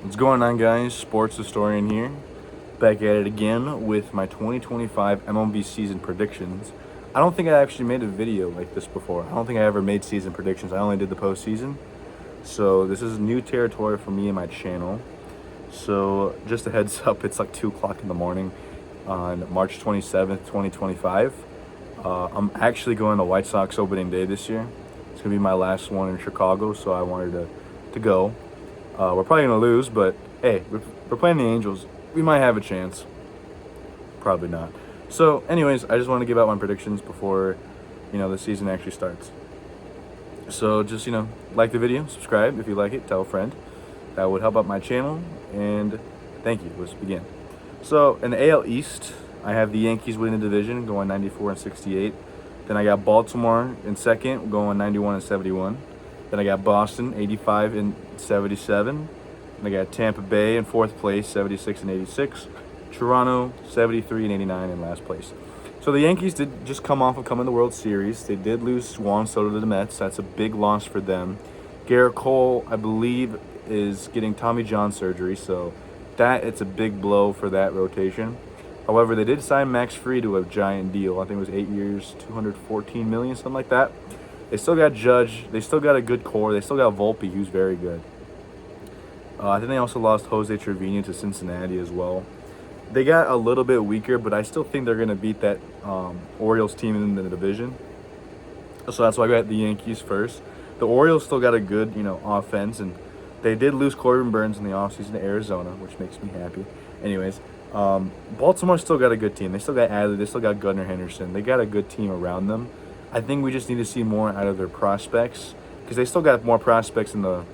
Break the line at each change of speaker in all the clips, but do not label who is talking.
What's going on, guys? Sports historian here, back at it again with my 2025 MLB season predictions. I don't think I actually made a video like this before. I don't think I ever made season predictions. I only did the postseason. So this is new territory for me and my channel. So just a heads up, it's like 2 o'clock in the morning on March 27th, 2025. I'm actually going to White Sox opening day this year. It's going to be my last one in Chicago, so I wanted to go. We're probably going to lose, but hey, we're playing the Angels. We might have a chance. Probably not. So, anyways, I just want to give out my predictions before, the season actually starts. So, just, like the video, subscribe if you like it, tell a friend. That would help out my channel, and thank you. Let's begin. So, in the AL East, I have the Yankees winning the division, going 94-68. Then I got Baltimore in second, going 91-71. Then I got Boston, 85-77. And I got Tampa Bay in fourth place, 76-86. Toronto, 73-89 in last place. So the Yankees did just come off of coming to the World Series. They did lose Juan Soto to the Mets. That's a big loss for them. Garrett Cole, I believe, is getting Tommy John surgery, so it's a big blow for that rotation. However, they did sign Max Fried to a giant deal. I think it was 8 years, $214 million, something like that. They still got Judge. They still got a good core. They still got Volpe, who's very good. I think they also lost Jose Trevino to Cincinnati as well. They got a little bit weaker, but I still think they're going to beat that Orioles team in the division. So that's why I got the Yankees first. The Orioles still got a good, offense, and they did lose Corbin Burns in the offseason to Arizona, which makes me happy. Anyways, Baltimore still got a good team. They still got Adley. They still got Gunnar Henderson. They got a good team around them. I think we just need to see more out of their prospects because they still got more prospects in the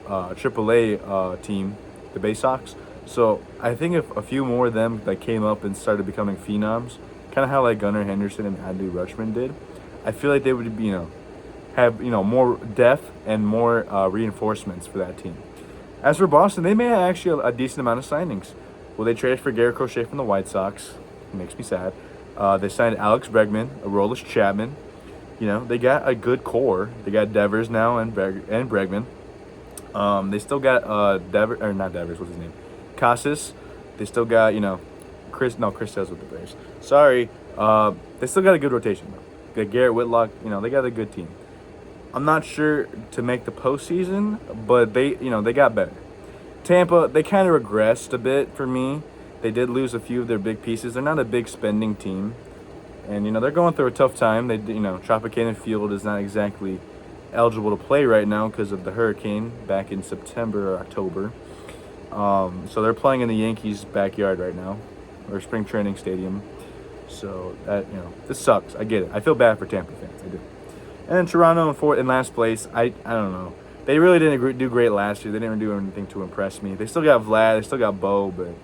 AAA team, the Bay Sox. So I think if a few more of them that came up and started becoming phenoms, kind of how like Gunnar Henderson and Adley Rutschman did, I feel like they would be, have more depth and more reinforcements for that team. As for Boston, they may have actually a decent amount of signings. Well, they traded for Garrett Crochet from the White Sox. It makes me sad. They signed Alex Bregman, Aroldis Chapman. They got a good core. They got Devers now and Bregman. They still got not Devers, what's his name? Casas. They still got, Chris Sales with the Braves. Sorry. They still got a good rotation though. They got Garrett Whitlock, they got a good team. I'm not sure to make the postseason, but they got better. Tampa, they kind of regressed a bit for me. They did lose a few of their big pieces. They're not a big spending team. And, they're going through a tough time. They, Tropicana Field is not exactly eligible to play right now because of the hurricane back in September or October. So they're playing in the Yankees' backyard right now, or spring training stadium. So that, this sucks. I get it. I feel bad for Tampa fans. I do. And then Toronto in last place. I don't know. They really didn't do great last year. They didn't do anything to impress me. They still got Vlad. They still got Bo, but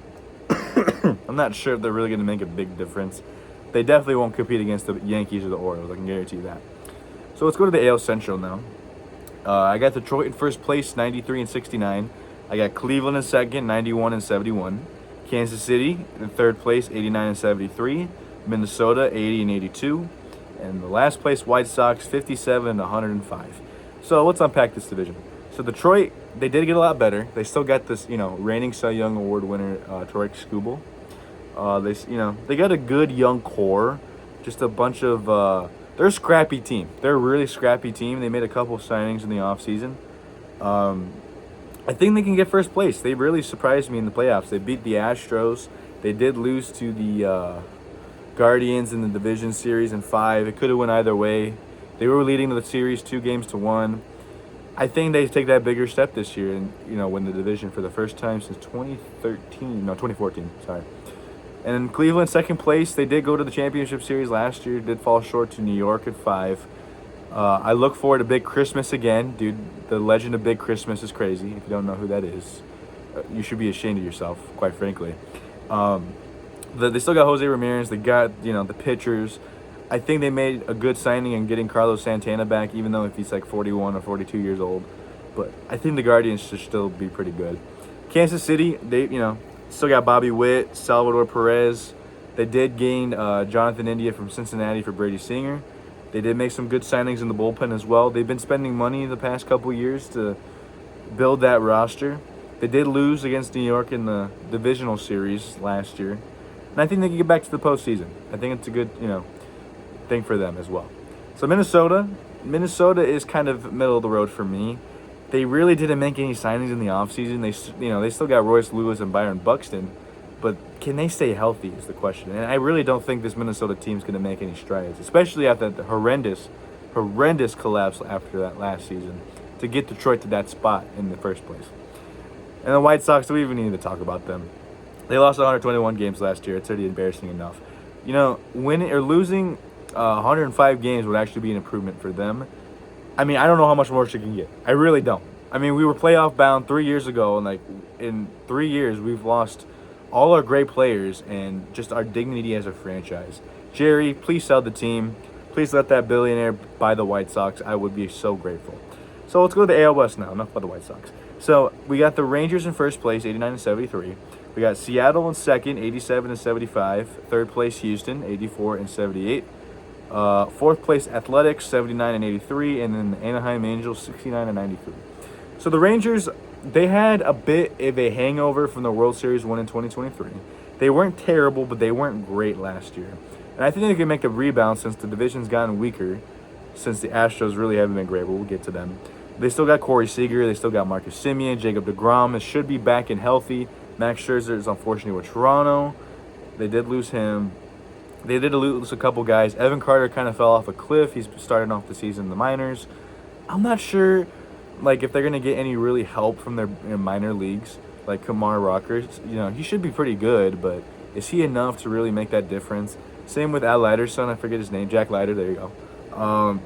I'm not sure if they're really going to make a big difference. They definitely won't compete against the Yankees or the Orioles. I can guarantee you that. So let's go to the AL Central now. I got Detroit in first place, 93-69. I got Cleveland in second, 91-71. Kansas City in third place, 89-73. Minnesota, 80-82. And the last place, White Sox, 57-105. So let's unpack this division. So Detroit, they did get a lot better. They still got this, reigning Cy Young Award winner, Troy Skubal. They got a good young core. Just a bunch of, they're a scrappy team. They're a really scrappy team. They made a couple of signings in the offseason. I think they can get first place. They really surprised me in the playoffs. They beat the Astros. They did lose to the Guardians in the division series in 5. It could have went either way. They were leading the series 2-1. I think they take that bigger step this year and, win the division for the first time since 2014, sorry. And in Cleveland, second place. They did go to the championship series last year. Did fall short to New York at 5. I look forward to Big Christmas again. Dude, the legend of Big Christmas is crazy. If you don't know who that is, you should be ashamed of yourself, quite frankly. They still got Jose Ramirez. They got, the pitchers. I think they made a good signing in getting Carlos Santana back, even though if he's like 41 or 42 years old. But I think the Guardians should still be pretty good. Kansas City, they, still got Bobby Witt, Salvador Perez. They did gain Jonathan India from Cincinnati for Brady Singer. They did make some good signings in the bullpen as well. They've been spending money the past couple years to build that roster. They did lose against New York in the divisional series last year, and I think they can get back to the postseason. I think it's a good, thing for them as well. So Minnesota is kind of middle of the road for me. They really didn't make any signings in the offseason. They still got Royce Lewis and Byron Buxton, but can they stay healthy is the question. And I really don't think this Minnesota team is going to make any strides, especially after the horrendous collapse after that last season to get Detroit to that spot in the first place. And the White Sox, do we even need to talk about them? They lost 121 games last year. It's already embarrassing enough. Winning or losing 105 games would actually be an improvement for them. I mean, I don't know how much worse it can get. I really don't. I mean, we were playoff bound 3 years ago, and in 3 years, we've lost all our great players and just our dignity as a franchise. Jerry, please sell the team. Please let that billionaire buy the White Sox. I would be so grateful. So let's go to the AL West now. Enough about the White Sox. So we got the Rangers in first place, 89 and 73. We got Seattle in second, 87 and 75. Third place, Houston, 84 and 78. Fourth place, Athletics, 79 and 83. And then the Anaheim Angels, 69 and 93. So the Rangers, they had a bit of a hangover from the World Series win in 2023. They weren't terrible, but they weren't great last year. And I think they can make a rebound since the division's gotten weaker, since the Astros really haven't been great, but we'll get to them. They still got Corey Seager. They still got Marcus Semien, Jacob deGrom. It should be back and healthy. Max Scherzer is unfortunately with Toronto. They did lose him. They did lose a couple guys. Evan Carter kind of fell off a cliff. He's starting off the season in the minors. I'm not sure, if they're going to get any really help from their minor leagues, like Kumar Rockers. He should be pretty good, but is he enough to really make that difference? Same with Al Leiter's son. I forget his name. Jack Leiter. There you go.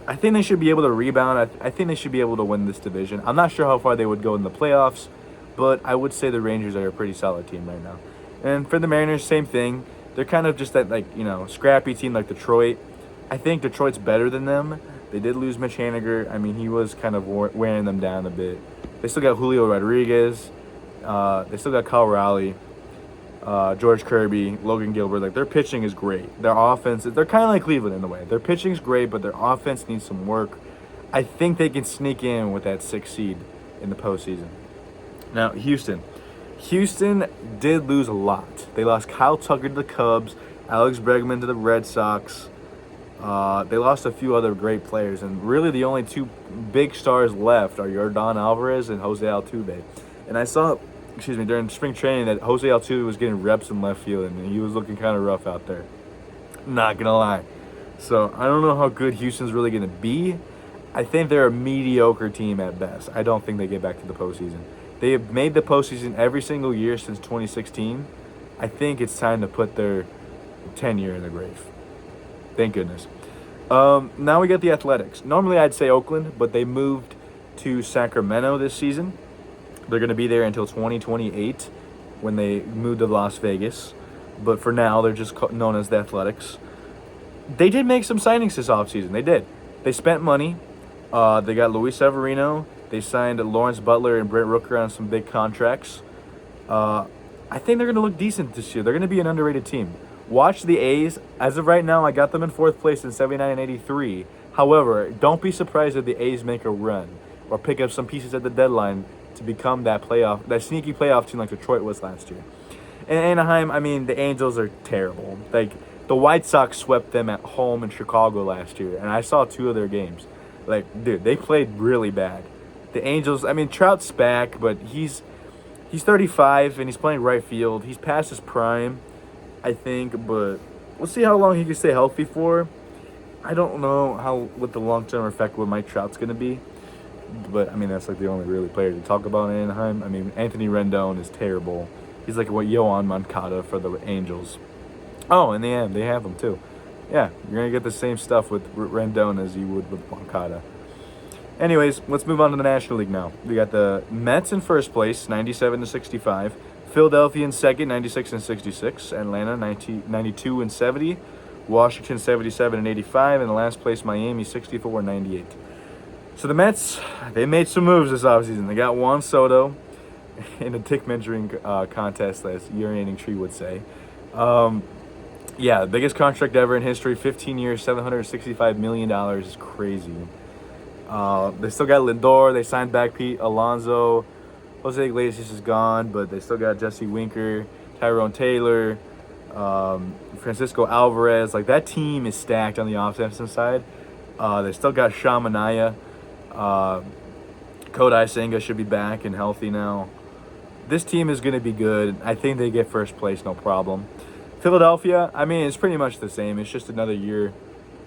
I think they should be able to rebound. I think they should be able to win this division. I'm not sure how far they would go in the playoffs, but I would say the Rangers are a pretty solid team right now. And for the Mariners, same thing. They're kind of just that, scrappy team like Detroit. I think Detroit's better than them. They did lose Mitch Haniger. I mean, he was kind of wearing them down a bit. They still got Julio Rodriguez. They still got Kyle Raleigh, George Kirby, Logan Gilbert. Their pitching is great. Their offense, they're kind of like Cleveland in a way. Their pitching's great, but their offense needs some work. I think they can sneak in with that 6th seed in the postseason. Now, Houston did lose a lot. They lost Kyle Tucker to the Cubs, Alex Bregman to the Red Sox. They lost a few other great players, and really the only 2 big stars left are Yordan Alvarez and Jose Altuve. And I saw, during spring training that Jose Altuve was getting reps in left field, and he was looking kind of rough out there. Not going to lie. So I don't know how good Houston's really going to be. I think they're a mediocre team at best. I don't think they get back to the postseason. They have made the postseason every single year since 2016. I think it's time to put their tenure in the grave. Thank goodness. Now we got the Athletics. Normally I'd say Oakland, but they moved to Sacramento this season. They're going to be there until 2028 when they move to Las Vegas. But for now, they're just known as the Athletics. They did make some signings this offseason. They did. They spent money. They got Luis Severino. They signed Lawrence Butler and Brent Rooker on some big contracts. I think they're going to look decent this year. They're going to be an underrated team. Watch the A's. As of right now, I got them in 4th place in 79 and 83. However, don't be surprised if the A's make a run or pick up some pieces at the deadline to become that sneaky playoff team like Detroit was last year. And Anaheim, I mean, the Angels are terrible. The White Sox swept them at home in Chicago last year, and I saw 2 of their games. Dude, they played really bad. The Angels, I mean, Trout's back, but he's 35 and he's playing right field. He's past his prime, I think, but we'll see how long he can stay healthy for. I don't know what the long-term effect with Mike Trout's going to be. But, I mean, that's the only really player to talk about in Anaheim. I mean, Anthony Rendon is terrible. He's like what Yohan Moncada for the Angels. Oh, in the end, they have him too. Yeah, you're going to get the same stuff with Rendon as you would with Moncada. Anyways, let's move on to the National League now. We got the Mets in first place, 97 to 65. Philadelphia in second, 96 and 66. Atlanta, 92 and 70. Washington, 77 and 85. And the last place, Miami, 64 and 98. So the Mets, they made some moves this offseason. They got Juan Soto in a dick measuring contest, as Urinating Tree would say. The biggest contract ever in history, 15 years, $765 million is crazy. They still got Lindor. They signed back Pete Alonso. Jose Iglesias is gone, but they still got Jesse Winker, Tyrone Taylor, Francisco Alvarez. Like, that team is stacked on the offensive side. They still got Shamanaya. Kodai Senga should be back and healthy now. This team is going to be good. I think they get first place, no problem. Philadelphia, I mean, it's pretty much the same. It's just another year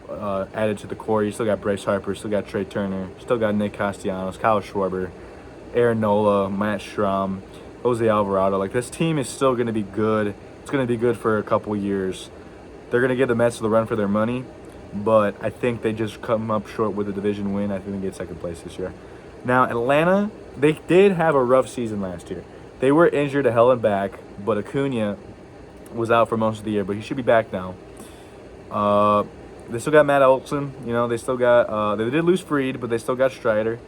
added to the core. You still got Bryce Harper, still got Trey Turner, still got Nick Castellanos, Kyle Schwarber, Aaron Nola, Matt Strahm, Jose Alvarado. Like, this team is still going to be good. It's going to be good for a couple years. They're going to give the Mets the run for their money, but I think they just come up short with a division win. I think they get second place this year. Now, Atlanta, they did have a rough season last year. They were injured to hell and back, but Acuna was out for most of the year, but he should be back now. They still got Matt Olson. You know, they still got they did lose Fried, but they still got Strider.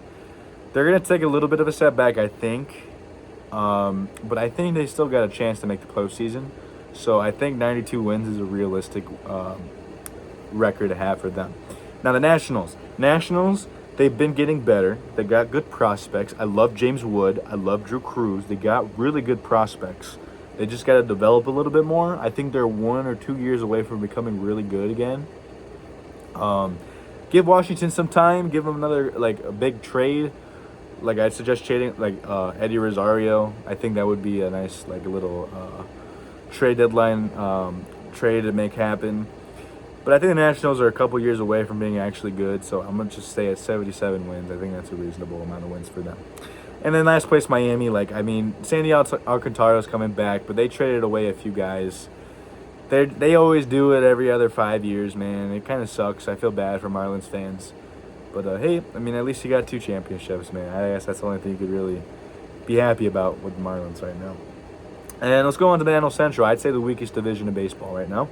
They're going to take a little bit of a setback, I think. But I think they still got a chance to make the postseason. So I think 92 wins is a realistic record to have for them. Now, the Nationals. They've been getting better. They got good prospects. I love James Wood. I love Drew Cruz. They got really good prospects. They just got to develop a little bit more. I think they're 1 or 2 years away from becoming really good again. Give Washington some time. Give them another, like, a big trade. Like, I'd suggest trading, like, Eddie Rosario. I think that would be a nice, like, a little trade deadline trade to make happen. But I think the Nationals are a couple years away from being actually good, so I'm going to just stay at 77 wins. I think that's a reasonable amount of wins for them. And then last place, Miami. Like, I mean, Sandy Alcantara's coming back, but they traded away a few guys. They always do it every other 5 years, man. It kind of sucks. I feel bad for Marlins fans. But, hey, I mean, at least you got 2 championships, man. I guess that's the only thing you could really be happy about with the Marlins right now. And let's go on to the NL Central. I'd say the weakest division in baseball right now.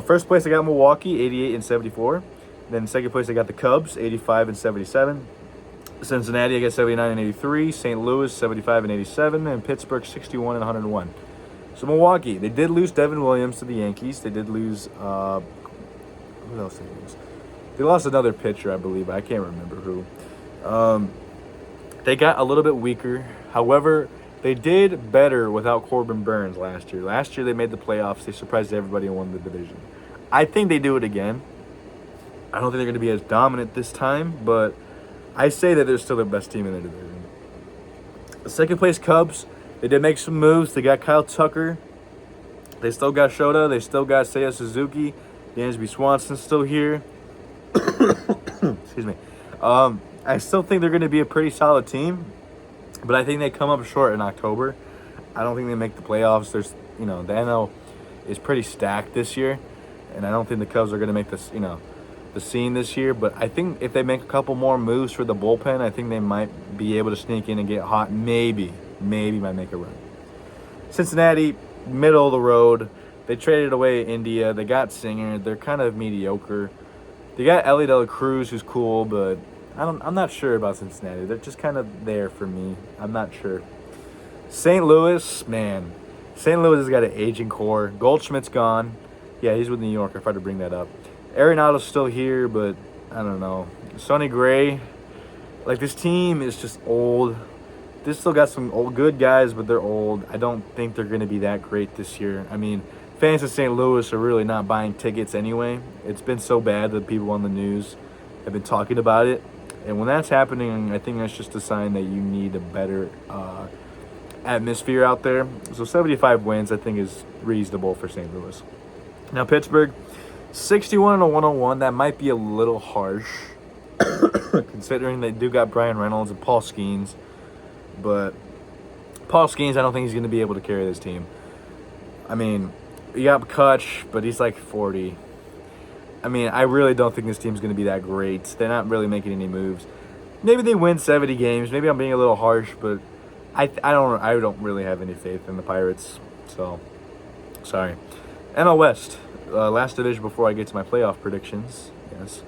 First place, I got Milwaukee, 88 and 74. Then second place, I got the Cubs, 85 and 77. Cincinnati, I got 79 and 83. St. Louis, 75 and 87. And Pittsburgh, 61 and 101. So Milwaukee, they did lose Devin Williams to the Yankees. They did lose, who else did they lose? They lost another pitcher, I believe. I can't remember who. They got a little bit weaker. However, they did better without Corbin Burns last year. Last year, they made the playoffs. They surprised everybody and won the division. I think they do it again. I don't think they're going to be as dominant this time, but I say that they're still the best team in the division. The second place Cubs, they did make some moves. They got Kyle Tucker. They still got Shota. They still got Seiya Suzuki. Dansby Swanson's still here. Excuse me. I still think they're going to be a pretty solid team. But I think they come up short in October. I don't think they make the playoffs. The NL is pretty stacked this year, and I don't think the Cubs are going to make this, the scene this year. But I think if they make a couple more moves for the bullpen, I think they might be able to sneak in and get hot. Maybe might make a run. Cincinnati, middle of the road. They traded away India. They got Singer. They're kind of mediocre. They got Ellie De La Cruz, who's cool, but I'm not sure about Cincinnati. They're just kind of there for me. I'm not sure. St. Louis, man. St. Louis has got an aging core. Goldschmidt's gone. Yeah, he's with New York. I tried to bring that up. Arenado's still here, but I don't know. Sonny Gray. Like, this team is just old. They still got some old good guys, but they're old. I don't think they're going to be that great this year. I mean, fans of St. Louis are really not buying tickets anyway. It's been so bad that people on the news have been talking about it. And when that's happening, I think that's just a sign that you need a better atmosphere out there. So 75 wins, I think, is reasonable for St. Louis. Now, Pittsburgh, 61 and 101. That might be a little harsh, considering they do got Brian Reynolds and Paul Skeens. But Paul Skeens, I don't think he's going to be able to carry this team. I mean, you got Kutch, but he's like 40. I mean, I really don't think this team's going to be that great. They're not really making any moves. Maybe they win 70 games. Maybe I'm being a little harsh, but I don't really have any faith in the Pirates. So, sorry. NL West, last division before I get to my playoff predictions. Yes.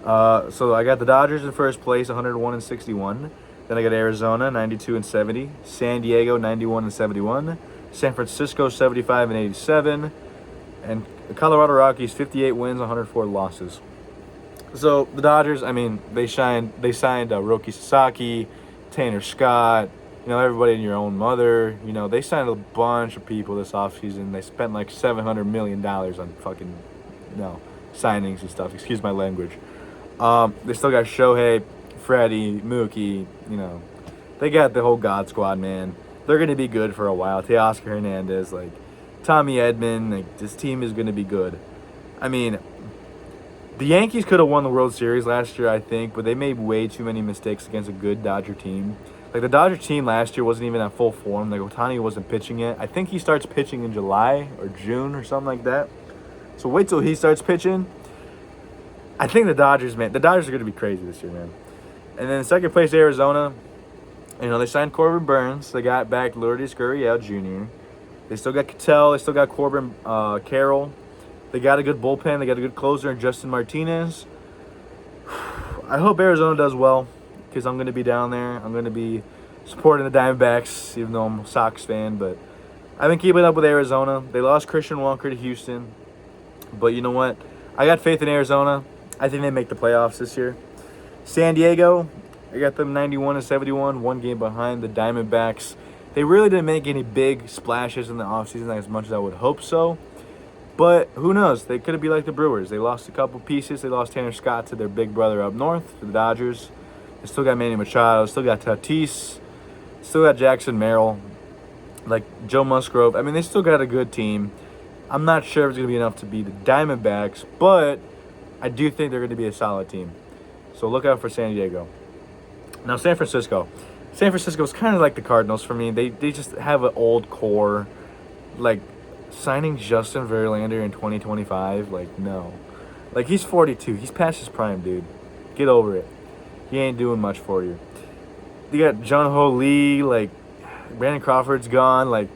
So I got the Dodgers in first place, 101 and 61. Then I got Arizona, 92 and 70. San Diego, 91 and 71. San Francisco, 75 and 87. And the Colorado Rockies, 58 wins, 104 losses. So the Dodgers, I mean, they signed Roki Sasaki, Tanner Scott, everybody and your own mother. They signed a bunch of people this offseason. They spent like $700 million on fucking, signings and stuff. Excuse my language. They still got Shohei, Freddie, Mookie, They got the whole God Squad, man. They're going to be good for a while. Teoscar Hernandez, Tommy Edman, this team is going to be good. I mean, the Yankees could have won the World Series last year, I think, but they made way too many mistakes against a good Dodger team. The Dodger team last year wasn't even at full form. Ohtani wasn't pitching yet. I think he starts pitching in July or June or something like that. So wait till he starts pitching. I think the Dodgers are going to be crazy this year, man. And then second place, Arizona. They signed Corbin Burns. They got back Lourdes Gurriel Jr. They still got Ketel. They still got Corbin Carroll. They got a good bullpen. They got a good closer in Justin Martinez. I hope Arizona does well because I'm going to be down there. I'm going to be supporting the Diamondbacks, even though I'm a Sox fan. But I've been keeping up with Arizona. They lost Christian Walker to Houston. But you know what? I got faith in Arizona. I think they make the playoffs this year. San Diego, I got them 91-71, one game behind the Diamondbacks. They really didn't make any big splashes in the offseason as much as I would hope so. But who knows? They could be like the Brewers. They lost a couple pieces. They lost Tanner Scott to their big brother up north, to the Dodgers. They still got Manny Machado. Still got Tatis. Still got Jackson Merrill. Joe Musgrove. I mean, they still got a good team. I'm not sure if it's going to be enough to beat the Diamondbacks, but I do think they're going to be a solid team. So look out for San Diego. Now, San Francisco. San Francisco is kind of like the Cardinals for me. They just have an old core. Signing Justin Verlander in 2025, no. He's 42. He's past his prime, dude. Get over it. He ain't doing much for you. You got Jung Ho Lee, Brandon Crawford's gone.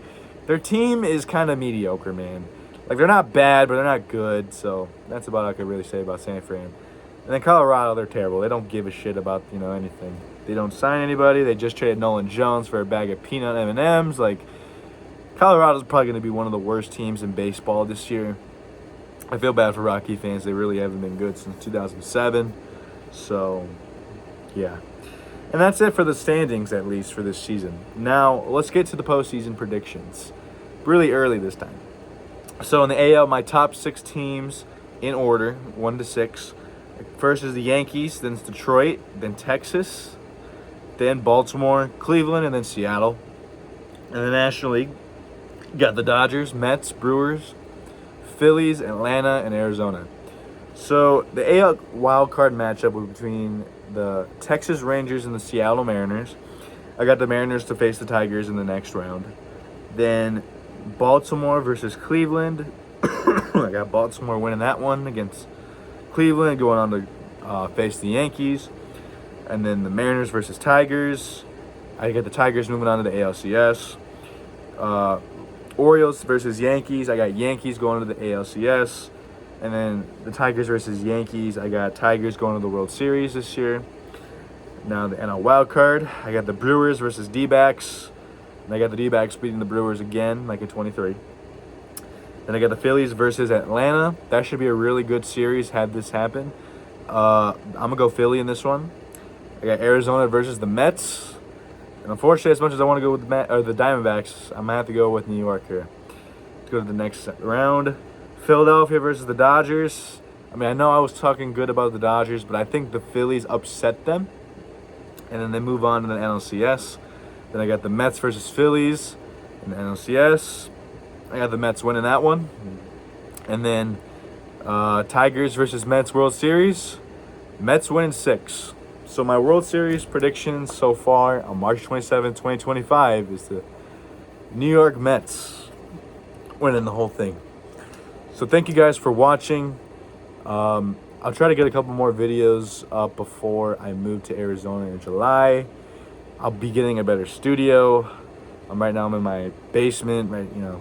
Their team is kind of mediocre, man. They're not bad, but they're not good. So that's about all I could really say about San Fran. And then Colorado, they're terrible. They don't give a shit about, anything. They don't sign anybody. They just traded Nolan Jones for a bag of peanut M&Ms. Colorado's probably going to be one of the worst teams in baseball this year. I feel bad for Rocky fans. They really haven't been good since 2007. So, yeah. And that's it for the standings, at least, for this season. Now, let's get to the postseason predictions. Really early this time. So, in the AL, my top 6 teams in order, 1 to 6. First is the Yankees, then it's Detroit, then Texas, then Baltimore, Cleveland, and then Seattle. In the National League, you got the Dodgers, Mets, Brewers, Phillies, Atlanta, and Arizona. So the AL wild card matchup was between the Texas Rangers and the Seattle Mariners. I got the Mariners to face the Tigers in the next round. Then Baltimore versus Cleveland. I got Baltimore winning that one against Cleveland, going on to face the Yankees. And then the Mariners versus Tigers. I got the Tigers moving on to the ALCS. Orioles versus Yankees. I got Yankees going to the ALCS. And then the Tigers versus Yankees. I got Tigers going to the World Series this year. Now the NL wild card. I got the Brewers versus D-backs. And I got the D-backs beating the Brewers again, in 23. Then I got the Phillies versus Atlanta. That should be a really good series had this happen. I'm going to go Philly in this one. I got Arizona versus the Mets. And unfortunately, as much as I want to go with the Diamondbacks, I'm going to have to go with New York here. Let's go to the next round. Philadelphia versus the Dodgers. I know I was talking good about the Dodgers, but I think the Phillies upset them. And then they move on to the NLCS. Then I got the Mets versus Phillies in the NLCS. I got the Mets winning that one. And then Tigers versus Mets World Series. Mets winning 6. So my World Series predictions so far on March 27, 2025 is the New York Mets winning the whole thing. So thank you guys for watching. I'll try to get a couple more videos up before I move to Arizona in July. I'll be getting a better studio. Right now I'm in my basement, a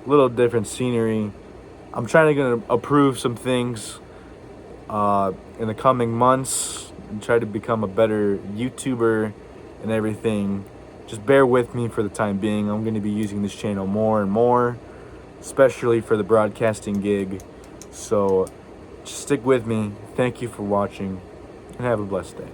little different scenery. I'm trying to approve some things in the coming months and try to become a better YouTuber and everything. Just bear with me for the time being. I'm going to be using this channel more and more, especially for the broadcasting gig. So just stick with me. Thank you for watching and have a blessed day.